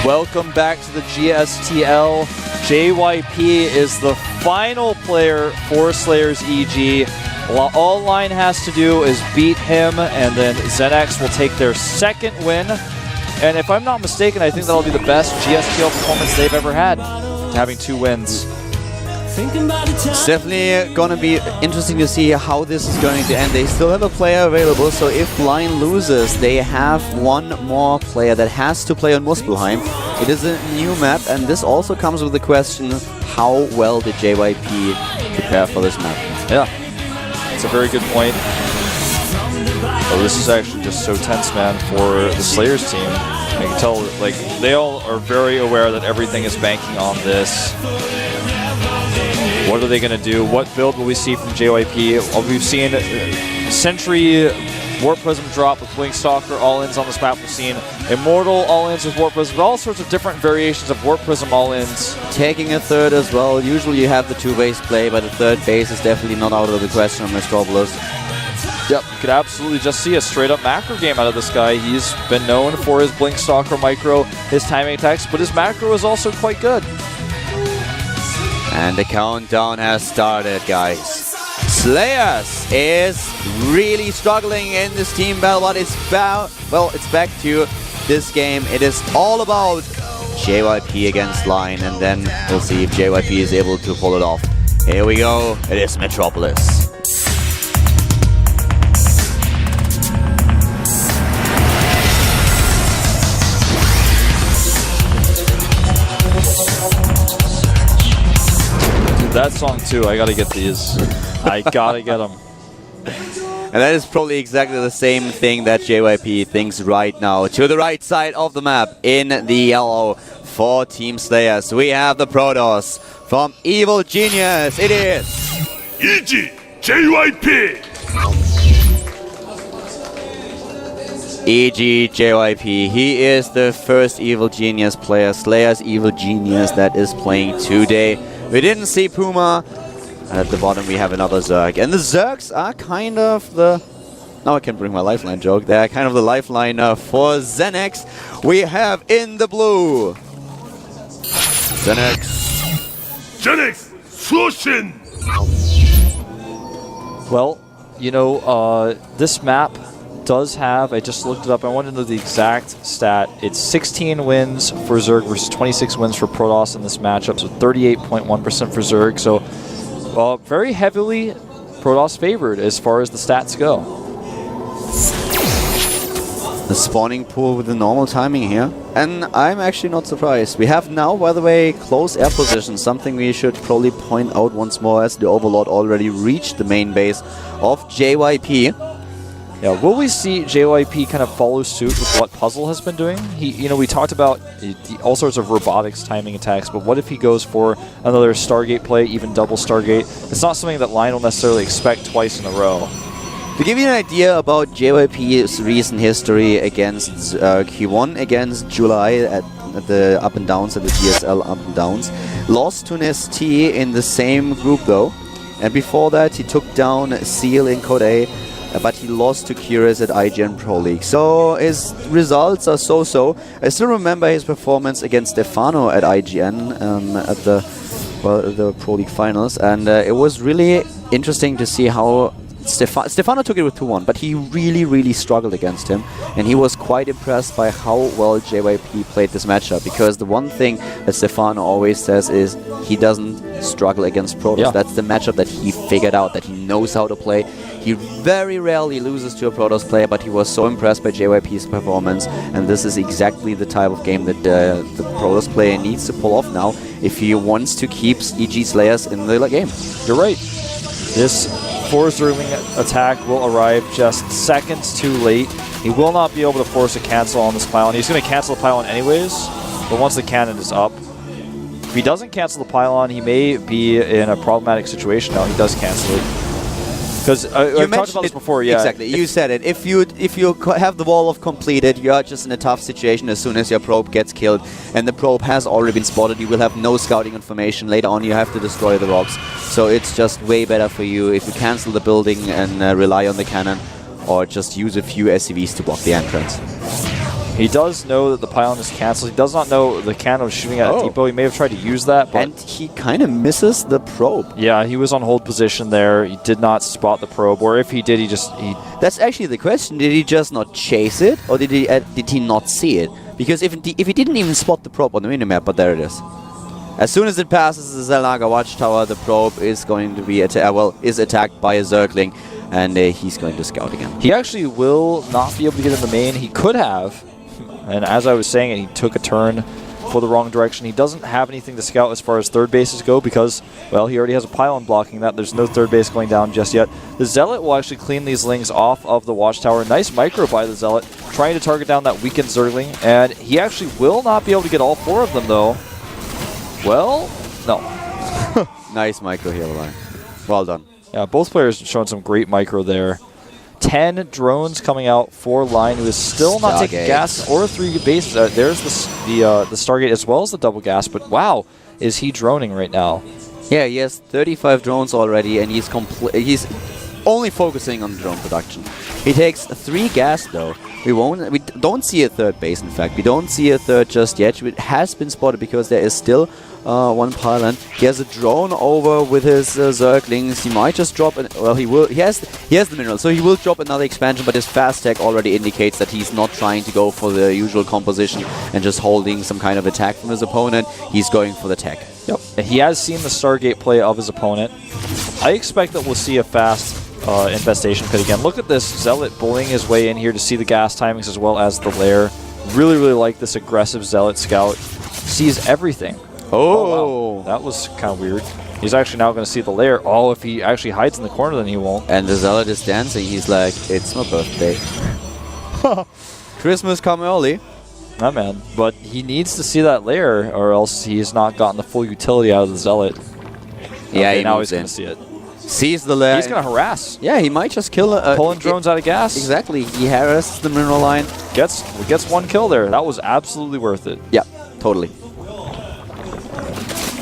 Welcome back to the GSTL. JYP is the final player for Slayers EG. All Line has to do is beat him, and then ZeNEX will take their second win. And if I'm not mistaken, I think that'll be the best GSTL performance they've ever had, having 2 wins. It's definitely going to be interesting to see how this is going to end. They still have a player available, so if Line loses, they have one more player that has to play on Muspelheim. It is a new map, and this also comes with the question, how well did JYP prepare for this map? Yeah, it's a very good point. Oh, this is actually just so tense, man, for the Slayers team. I can tell, like, they all are very aware that everything is banking on this. What are they going to do? What build will we see from JYP? We've seen Sentry Warp Prism drop with Blink Stalker all-ins on this map. We've seen Immortal all-ins with Warp Prism, all sorts of different variations of Warp Prism all-ins. Taking a third as well. Usually you have the 2-base play, but the third base is definitely not out of the question on Metropolis. Yep, you could absolutely just see a straight-up macro game out of this guy. He's been known for his Blink Stalker micro, his timing attacks, but his macro is also quite good. And the countdown has started, guys. Slayers is really struggling in this team battle, but it's back to this game. It is all about JYP against Line, and then we'll see if JYP is able to pull it off. Here we go. It is Metropolis. That song too, I gotta get these. I gotta get them. And that is probably exactly the same thing that JYP thinks right now. To the right side of the map, in the yellow, for Team Slayers, we have the Protoss from Evil Genius. It is EG JYP. EG JYP. He is the first Evil Genius player, Slayers Evil Genius, that is playing today. We didn't see Puma. And at the bottom we have another Zerg. And the Zergs are kind of the... Now I can bring my lifeline joke. They're kind of the lifeline for ZeNEX. We have in the blue ZeNEX. ZeNEX Sushin. Well, you know, this map does have, I just looked it up, I wanted to know the exact stat. It's 16 wins for Zerg versus 26 wins for Protoss in this matchup, so 38.1% for Zerg. So very heavily Protoss favored as far as the stats go. The spawning pool with the normal timing here. And I'm actually not surprised. We have now, by the way, close air position, something we should probably point out once more, as the Overlord already reached the main base of JYP. Yeah, will we see JYP kind of follow suit with what Puzzle has been doing? We talked about all sorts of robotics timing attacks, but what if he goes for another Stargate play, even double Stargate? It's not something that Line will necessarily expect twice in a row. To give you an idea about JYP's recent history against Q1 against July at the up and downs, at the GSL up and downs, lost to NST in the same group though, and before that he took down Seal in Code A, but he lost to Curious at IGN Pro League. So his results are so-so. I still remember his performance against Stefano at IGN at the Pro League finals, and it was really interesting to see how Stefano took it with 2-1, but he really struggled against him, and he was quite impressed by how well JYP played this matchup, because the one thing that Stefano always says is he doesn't struggle against Protoss. Yeah. That's the matchup that he figured out, that he knows how to play. He very rarely loses to a Protoss player, but he was so impressed by JYP's performance, and this is exactly the type of game that the Protoss player needs to pull off now if he wants to keep EG Slayers in the game. You're right. This force Zergling attack will arrive just seconds too late. He will not be able to force a cancel on this pylon. He's going to cancel the pylon anyways, but once the cannon is up. If he doesn't cancel the pylon, he may be in a problematic situation. Now he does cancel it. Because I've talked about this before, yeah. Exactly, you said it. If you have the wall of completed, you are just in a tough situation as soon as your probe gets killed, and the probe has already been spotted. You will have no scouting information. Later on, you have to destroy the rocks. So it's just way better for you if you cancel the building and rely on the cannon, or just use a few SCVs to block the entrance. He does know that the pylon is cancelled. He does not know the cannon was shooting at a depot. He may have tried to use that, but... And he kind of misses the probe. Yeah, he was on hold position there. He did not spot the probe, or if he did, he just... That's actually the question. Did he just not chase it, or did he not see it? Because if he didn't even spot the probe on the minimap, but there it is. As soon as it passes the Xel'Naga Watchtower, the probe is going to be is attacked by a Zergling, and he's going to scout again. He actually will not be able to get in the main. He could have, and as I was saying it, he took a turn for the wrong direction. He doesn't have anything to scout as far as third bases go because, well, he already has a pylon blocking that. There's no third base going down just yet. The Zealot will actually clean these Lings off of the Watchtower. Nice micro by the Zealot, trying to target down that weakened Zergling, and he actually will not be able to get all 4 of them, though. Well, no. Nice micro here, Line. Well done. Yeah, both players showing some great micro there. 10 drones coming out for Line, who is still not taking gas or 3 bases. There's the Stargate as well as the double gas, but wow, is he droning right now? Yeah, he has 35 drones already, and he's only focusing on drone production. He takes 3 gas though. We don't see a third base. In fact, we don't see a third just yet. It has been spotted because there is still 1 pylon. He has a drone over with his Zerglings. He might just drop he will. He has the mineral, so he will drop another expansion. But his fast tech already indicates that he's not trying to go for the usual composition and just holding some kind of attack from his opponent. He's going for the tech. Yep. He has seen the Stargate play of his opponent. I expect that we'll see a fast infestation pit again. Look at this Zealot bullying his way in here to see the gas timings as well as the lair. Really, really like this aggressive Zealot scout. Sees everything. Oh, wow. That was kind of weird. He's actually now going to see the lair. Oh, if he actually hides in the corner, then he won't. And the Zealot is dancing. He's like, it's my birthday. Christmas come early. Nah, man. But he needs to see that lair, or else he's not gotten the full utility out of the Zealot. Yeah, okay, now he's going to see it. Sees the lair. He's going to harass. Yeah, he might just kill pulling drones out of gas. Exactly. He harasses the mineral line. Gets 1 kill there. That was absolutely worth it. Yeah, totally.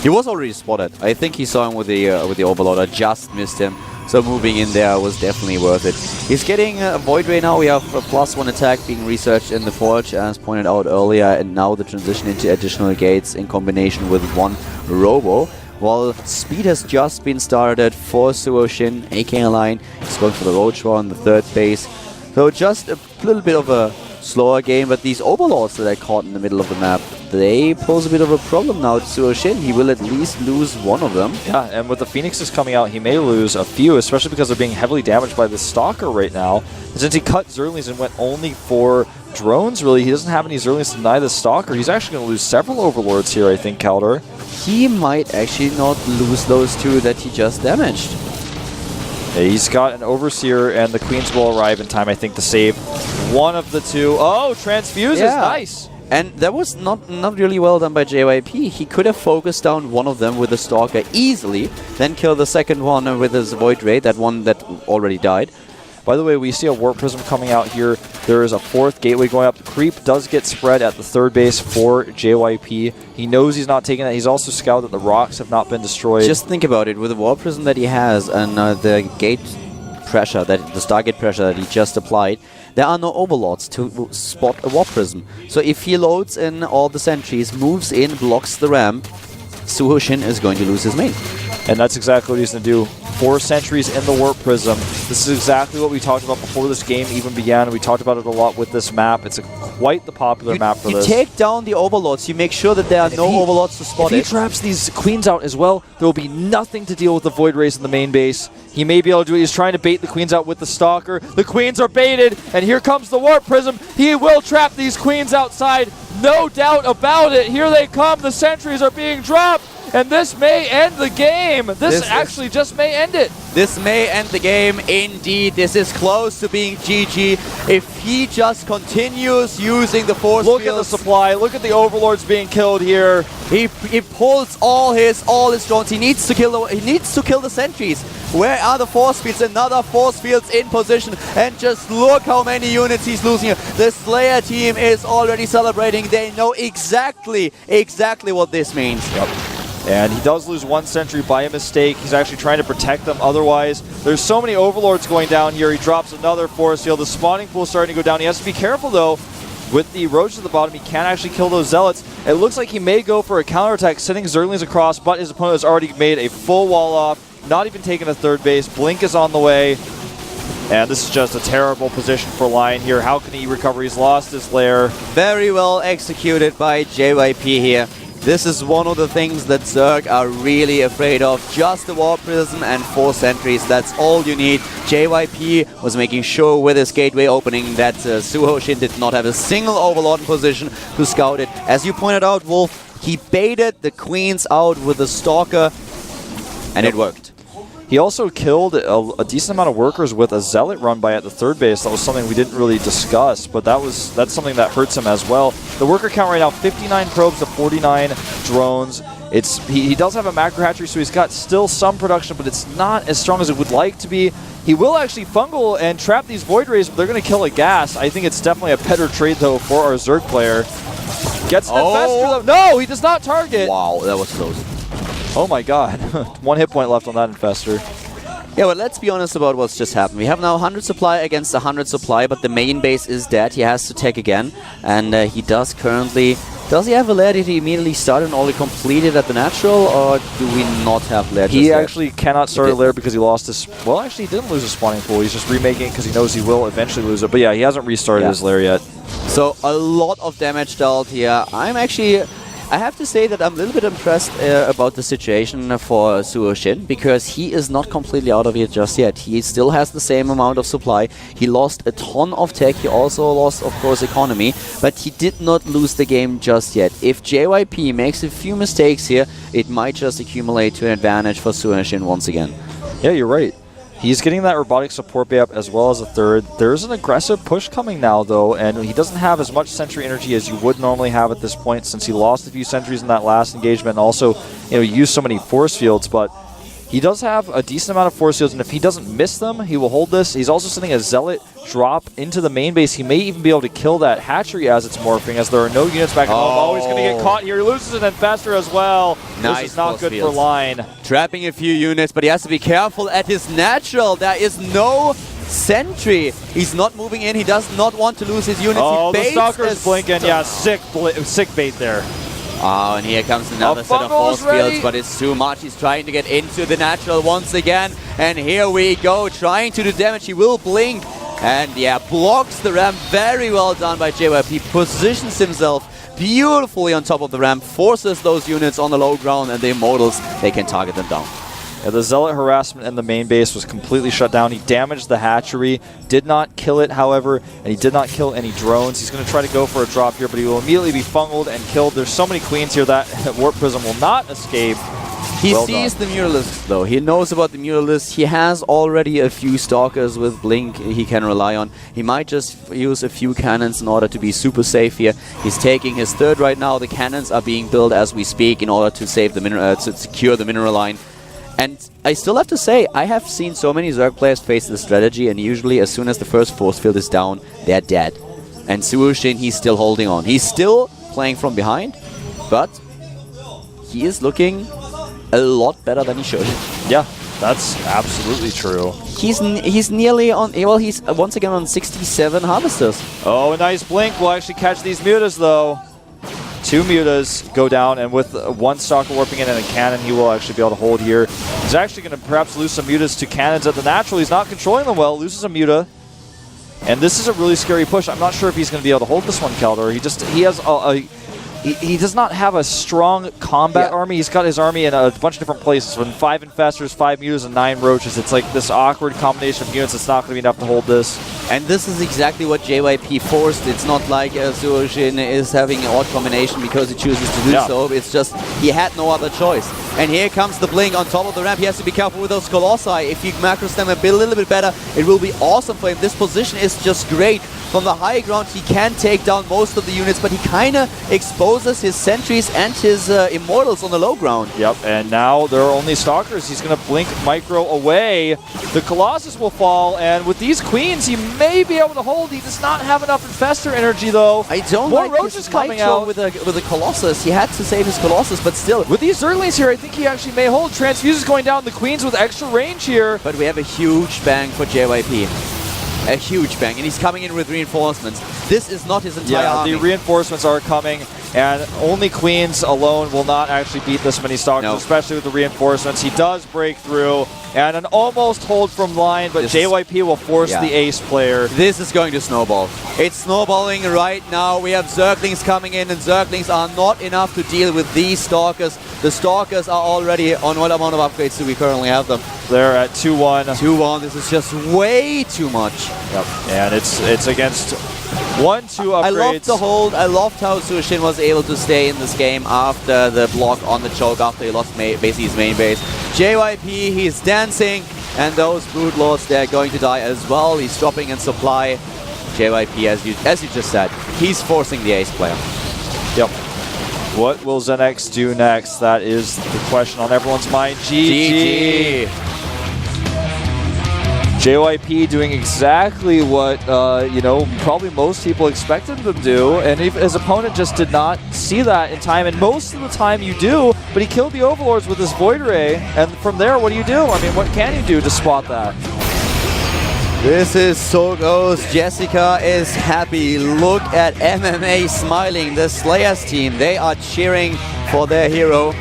He was already spotted. I think he saw him with the Overlord. Just missed him. So moving in there was definitely worth it. He's getting a Void Ray now. We have a +1 attack being researched in the Forge, as pointed out earlier, and now the transition into additional gates in combination with 1 Robo. While speed has just been started for Suoshin, AK Line. He's going for the Roach on the 3rd base. So just a little bit of a slower game, but these Overlords that I caught in the middle of the map, they pose a bit of a problem now to Suoshin. He will at least lose 1 of them. Yeah, and with the Phoenixes coming out, he may lose a few, especially because they're being heavily damaged by the Stalker right now. And since he cut Zerlings and went only for drones, really, he doesn't have any Zerlings to deny the Stalker. He's actually going to lose several Overlords here, I think, Kaldor. He might actually not lose those 2 that he just damaged. Yeah, he's got an Overseer, and the Queens will arrive in time, I think, to save 1 of the 2. Oh, Transfuse is nice. And that was not really well done by JYP. He could have focused down 1 of them with the Stalker easily, then kill the 2nd one with his Void Ray, that one that already died. By the way, we see a Warp Prism coming out here. There is a 4th gateway going up. The creep does get spread at the 3rd base for JYP. He knows he's not taking that. He's also scouted that the rocks have not been destroyed. Just think about it. With the Warp Prism that he has and the gate pressure, the Stargate pressure that he just applied, there are no Overlords to spot a Warp Prism. So if he loads in all the sentries, moves in, blocks the ramp, Suoshin is going to lose his main. And that's exactly what he's going to do. 4 sentries in the Warp Prism. This is exactly what we talked about before this game even began. We talked about it a lot with this map. It's quite the popular map for this. You take down the Overlords. You make sure that there are no Overlords to spot it. If he traps these Queens out as well, there will be nothing to deal with the Void Rays in the main base. He may be able to do it. He's trying to bait the Queens out with the Stalker. The Queens are baited, and here comes the Warp Prism. He will trap these Queens outside. No doubt about it. Here they come. The sentries are being dropped. And this may end the game. This actually just may end it. This may end the game, indeed. This is close to being GG. If he just continues using the force fields. Look at the supply. Look at the Overlords being killed here. He pulls all his drones. He needs to kill the sentries. Where are the force fields? Another force fields in position. And just look how many units he's losing here. The Slayer team is already celebrating. They know exactly what this means. Yep. And he does lose 1 sentry by a mistake. He's actually trying to protect them. Otherwise, there's so many Overlords going down here. He drops another force field. The spawning pool is starting to go down. He has to be careful, though. With the Roach at the bottom, he can actually kill those Zealots. It looks like he may go for a counterattack, sending Zerglings across, but his opponent has already made a full wall off, not even taking a third base. Blink is on the way. And this is just a terrible position for Lion here. How can he recover? He's lost his lair. Very well executed by JYP here. This is one of the things that Zerg are really afraid of. Just the Warp Prism and 4 sentries. That's all you need. JYP was making sure with his gateway opening that Suho Shin did not have a single Overlord in position to scout it. As you pointed out, Wolf, he baited the Queens out with the Stalker, and it worked. He also killed a decent amount of workers with a Zealot run by at the third base. That was something we didn't really discuss, but that's something that hurts him as well. The worker count right now, 59 probes to 49 drones. He does have a macro hatchery, so he's got still some production, but it's not as strong as it would like to be. He will actually fungal and trap these Void Rays, but they're going to kill a gas. I think it's definitely a better trade, though, for our Zerg player. Gets the Infestor, though. No, he does not target. Wow, that was close. Oh my god. 1 hit point left on that Infestor. Yeah, but let's be honest about what's just happened. We have now 100 supply against 100 supply, but the main base is dead. He has to take again, and he does currently... Does he have a lair? Did he immediately start and already complete it at the natural, or do we not have lair? He actually cannot start a lair because he lost his... Well, actually, he didn't lose his spawning pool. He's just remaking it because he knows he will eventually lose it. But yeah, he hasn't restarted his lair yet. So a lot of damage dealt here. I have to say that I'm a little bit impressed about the situation for Suho Shin, because he is not completely out of it just yet. He still has the same amount of supply. He lost a ton of tech. He also lost, of course, economy, but he did not lose the game just yet. If JYP makes a few mistakes here, it might just accumulate to an advantage for Suho Shin once again. Yeah, you're right. He's getting that robotic support bay up as well as a third. There's an aggressive push coming now, though, and he doesn't have as much sentry energy as you would normally have at this point, since he lost a few sentries in that last engagement and also, used so many force fields, but he does have a decent amount of force fields, and if he doesn't miss them, he will hold this. He's also sending a Zealot drop into the main base. He may even be able to kill that hatchery as it's morphing, as there are no units back at home. Oh, he's going to get caught here. He loses an Infestor as well. Nice. This is not good for Line. Trapping a few units, but he has to be careful at his natural. There is no sentry. He's not moving in. He does not want to lose his units. Oh, the Stalker's blinking. Yeah, sick bait there. Oh, and here comes another set of force fields, but it's too much. He's trying to get into the natural once again. And here we go, trying to do damage. He will blink. And yeah, blocks the ramp. Very well done by JYP. Positions himself beautifully on top of the ramp. Forces those units on the low ground, and the Immortals, they can target them down. Yeah, the Zealot harassment in the main base was completely shut down. He damaged the hatchery, did not kill it, however, and he did not kill any drones. He's going to try to go for a drop here, but he will immediately be fungled and killed. There's so many queens here that Warp Prism will not escape. He sees the Muralist, though. He knows about the Muralist. He has already a few Stalkers with Blink he can rely on. He might just use a few cannons in order to be super safe here. He's taking his third right now. The cannons are being built as we speak in order to save the to secure the mineral line. And I still have to say, I have seen so many Zerg players face this strategy, and usually as soon as the first force field is down, they're dead. And Suho Shin, he's still holding on. He's still playing from behind, but he is looking a lot better than he should. Yeah, that's absolutely true. He's nearly on, well, he's once again on 67 Harvesters. Oh, a nice blink. We'll actually catch these Mutas, though. 2 Mutas go down, and with 1 Stalker warping in and a cannon, he will actually be able to hold here. He's actually going to perhaps lose some Mutas to cannons at the natural. He's not controlling them well, loses a Muta. And this is a really scary push. I'm not sure if he's going to be able to hold this one, Keldor. He has he does not have a strong combat army. He's got his army in a bunch of different places. With 5 Infestors, 5 Mutas, and 9 Roaches. It's like this awkward combination of units that's not going to be enough to hold this. And this is exactly what JYP forced. It's not like Suho Shin is having an odd combination because he chooses to do so. It's just he had no other choice. And here comes the blink on top of the ramp. He has to be careful with those Colossi. If he macros them a little bit better, it will be awesome for him. This position is just great. From the high ground, he can take down most of the units, but he kind of exposes his sentries and his Immortals on the low ground. Yep, and now there are only Stalkers. He's going to blink Micro away. The Colossus will fall, and with these Queens, he may be able to hold. He does not have enough Infestor energy, though. I don't More like Roaches coming out. With a Colossus. He had to save his Colossus, but still. With these Zerglings here, I think he actually may hold. Transfuse is going down. The Queens with extra range here. But we have a huge bang for JYP. A huge bang, and he's coming in with reinforcements. This is not his entire army. The reinforcements are coming, and only Queens alone will not actually beat this many stalkers, especially with the reinforcements. He does break through, and an almost hold from line, but JYP will force the ace player. This is going to snowball. It's snowballing right now. We have Zerglings coming in, and Zerglings are not enough to deal with these Stalkers. The Stalkers are already on what amount of upgrades do we currently have them? They're at 2-1. 2-1. This is just way too much. Yep. And it's against 1-2 upgrades. I loved the hold. I loved how Sushin was able to stay in this game after the block on the choke, after he lost basically his main base. JYP, he's dancing, and those Brood Lords, they're going to die as well. He's dropping in supply. JYP, as you just said, he's forcing the ace player. Yep. What will ZeNEX do next? That is the question on everyone's mind. GG. JYP doing exactly what, probably most people expected him to do, and his opponent just did not see that in time, and most of the time you do, but he killed the Overlords with his Void Ray, and from there, what do you do? I mean, what can you do to spot that? This is so gross. Jessica is happy. Look at MMA smiling. The Slayers team, they are cheering for their hero.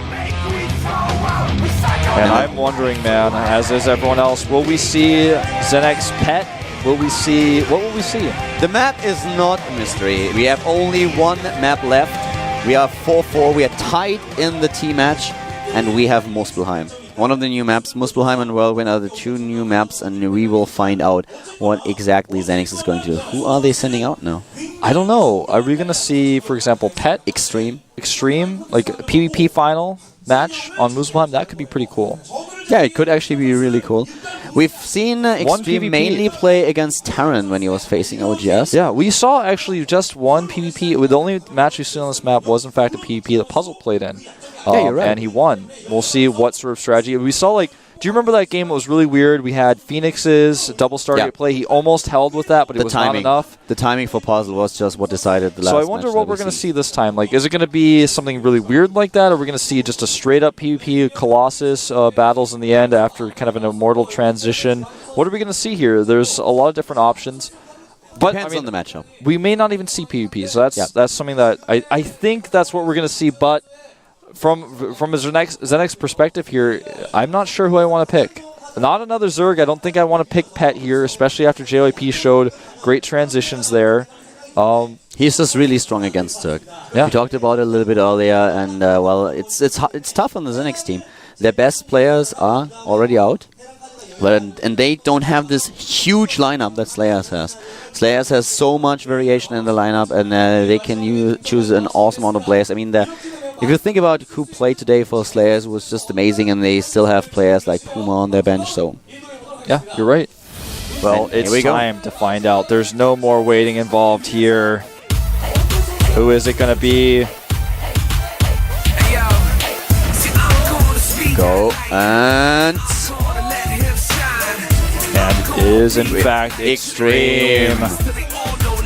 And I'm wondering, man, as is everyone else, will we see ZeNEX Pet? What will we see? The map is not a mystery. We have only one map left. We are 4-4. We are tied in the team match, and we have Muspelheim. One of the new maps, Muspelheim and Whirlwind, are the two new maps, and we will find out what exactly ZeNEX is going to do. Who are they sending out now? I don't know. Are we going to see, for example, Pet? Extreme, like a PvP final match on Muspelheim? That could be pretty cool. Yeah, it could actually be really cool. We've seen Extreme mainly play against Terran when he was facing OGS. Yeah, we saw actually just one PvP. The only match we've seen on this map was, in fact, a PvP that Puzzle played in. Yeah, you're right. And he won. We'll see what sort of strategy. We saw, do you remember that game? It was really weird. We had Phoenix's double Stargate play. He almost held with that, but it was not enough. The timing for Puzzle was just what decided the last match. So I wonder what we're going to see this time. Is it going to be something really weird like that, or are we going to see just a straight-up PvP Colossus battles in the end after kind of an immortal transition? What are we going to see here? There's a lot of different options. But depends on the matchup. We may not even see PvP, so that's something that I think that's what we're going to see, but from a ZeNEX perspective here, I'm not sure who I want to pick. Not another Zerg. I don't think I want to pick Pet here, especially after JYP showed great transitions there. He's just really strong against Zerg. Yeah. We talked about it a little bit earlier, and it's tough on the ZeNEX team. Their best players are already out, and they don't have this huge lineup that Slayers has. Slayers has so much variation in the lineup, and they can choose an awesome amount of players. I mean, if you think about who played today for Slayers, it was just amazing, and they still have players like Puma on their bench, so... Yeah, you're right. Well, it's time to find out. There's no more waiting involved here. Who is it going to be? Go, and it is, in fact, Extreme.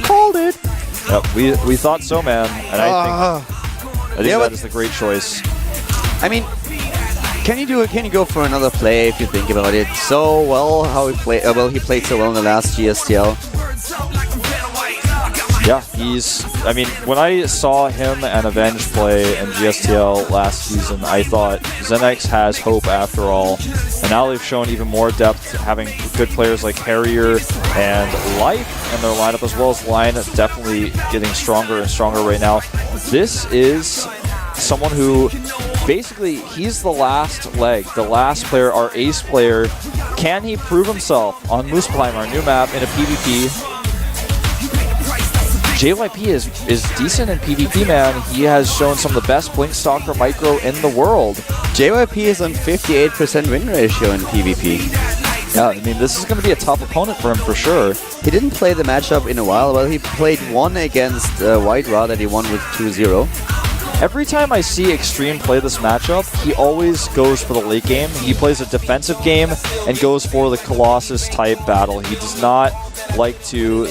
Called it! Yep, we thought so, man, and I think that is a great choice. I mean, can you go for another play if you think about it? So well, how he played. He played so well in the last GSTL. Yeah, I mean, when I saw him and Avenge play in GSTL last season, I thought ZeNEX has hope after all. And now they've shown even more depth, having good players like Harrier and Life in their lineup, as well as Line definitely getting stronger and stronger right now. This is someone who, basically, he's the last leg, the last player, our ace player. Can he prove himself on Muspelheim, our new map, in a PvP? JYP is decent in PvP, man. He has shown some of the best Blink Stalker micro in the world. JYP is on 58% win ratio in PvP. Yeah, I mean, this is going to be a tough opponent for him for sure. He didn't play the matchup in a while. Well, he played one against White Ra that he won with 2-0. Every time I see Extreme play this matchup, he always goes for the late game. He plays a defensive game and goes for the Colossus type battle. He does not like to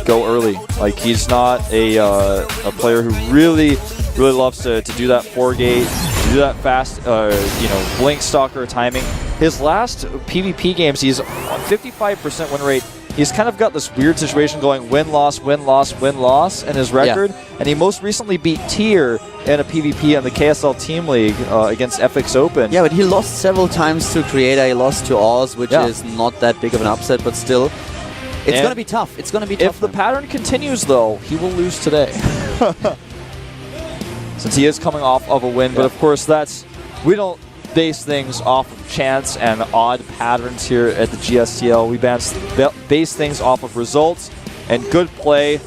go early. Like, he's not a player who really loves to do that 4-gate, to do that fast, Blink Stalker timing. His last PvP games, he's on 55% win rate, he's kind of got this weird situation going win-loss, win-loss, win-loss in his record. And he most recently beat Tier in a PvP in the KSL Team League against FX Open. Yeah, but he lost several times to Creator. He lost to Oz, which is not that big of an upset, but still. It's going to be tough. It's going to be tough. If the pattern continues, though, he will lose today. Since he is coming off of a win. But, of course, we don't base things off of chance and odd patterns here at the GSTL. We base things off of results and good play.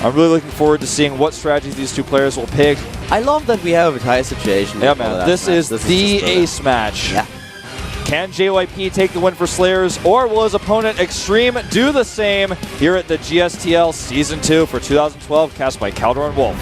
I'm really looking forward to seeing what strategy these two players will pick. I love that we have a tie situation. Yeah, man. This is the ace match. Yeah. Can JYP take the win for Slayers, or will his opponent Extreme do the same here at the GSTL Season 2 for 2012, cast by Calderon Wolf?